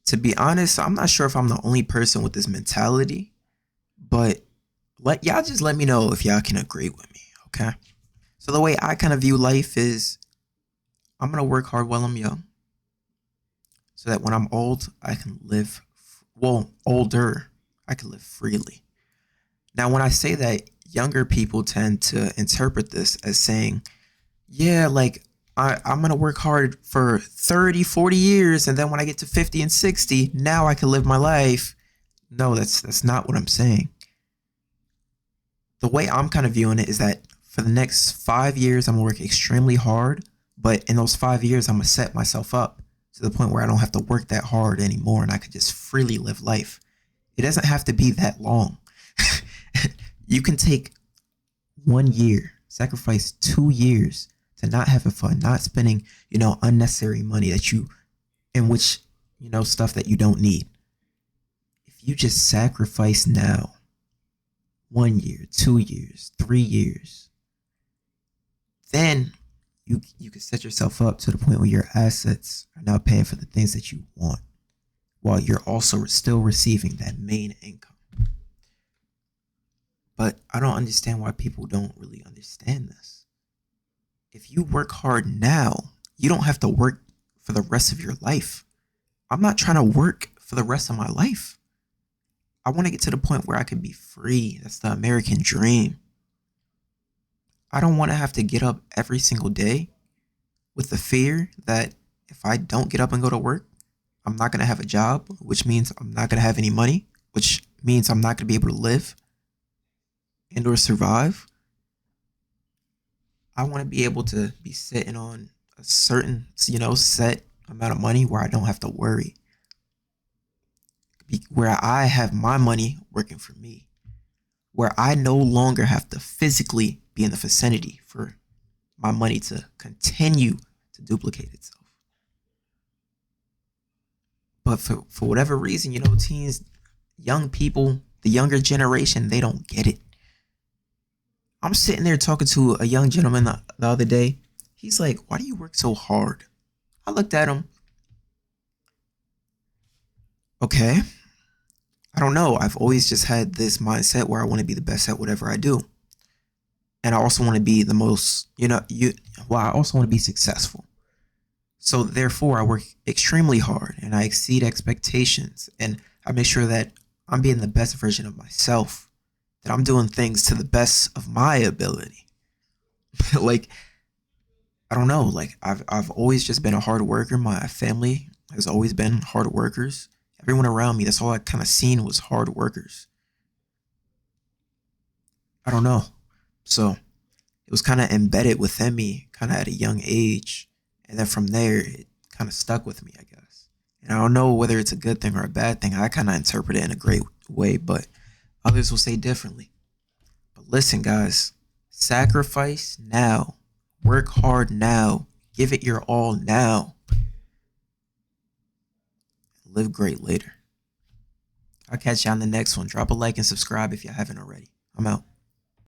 To be honest, I'm not sure if I'm the only person with this mentality, but let me know if y'all can agree with me, okay? So the way I kind of view life is I'm gonna work hard while I'm young, so that when I'm old, I can live, older, I can live freely. Now, when I say that, younger people tend to interpret this as saying, yeah, like I'm going to work hard for 30, 40 years. And then when I get to 50 and 60, now I can live my life. No, that's not what I'm saying. The way I'm kind of viewing it is that for the next 5 years, I'm going to work extremely hard. But in those 5 years, I'm going to set myself up to the point where I don't have to work that hard anymore and I could just freely live life. It doesn't have to be that long. You can take 1 year, sacrifice 2 years to not having fun, not spending, unnecessary money in which, stuff that you don't need. If you just sacrifice now, 1 year, 2 years, 3 years, then you can set yourself up to the point where your assets are now paying for the things that you want while you're also still receiving that main income. But I don't understand why people don't really understand this. If you work hard now, you don't have to work for the rest of your life. I'm not trying to work for the rest of my life. I want to get to the point where I can be free. That's the American dream. I don't want to have to get up every single day with the fear that if I don't get up and go to work, I'm not going to have a job, which means I'm not going to have any money, which means I'm not going to be able to live and or survive. I want to be able to be sitting on a certain, set amount of money where I don't have to worry, where I have my money working for me, where I no longer have to physically be in the vicinity for my money to continue to duplicate itself. But for whatever reason, teens, young people, the younger generation, they don't get it. I'm sitting there talking to a young gentleman the other day. He's like, why do you work so hard? I looked at him. Okay. I don't know. I've always just had this mindset where I want to be the best at whatever I do. And I also want to be the most, I also want to be successful. So therefore, I work extremely hard and I exceed expectations. And I make sure that I'm being the best version of myself, that I'm doing things to the best of my ability. Like, I don't know. Like, I've always just been a hard worker. My family has always been hard workers. Everyone around me, that's all I kind of seen was hard workers. I don't know. So it was kind of embedded within me, kind of at a young age. And then from there, it kind of stuck with me, I guess. And I don't know whether it's a good thing or a bad thing. I kind of interpret it in a great way, but others will say differently. But listen, guys, sacrifice now, work hard now, give it your all now, live great later. I'll catch you on the next one. Drop a like and subscribe if you haven't already. I'm out.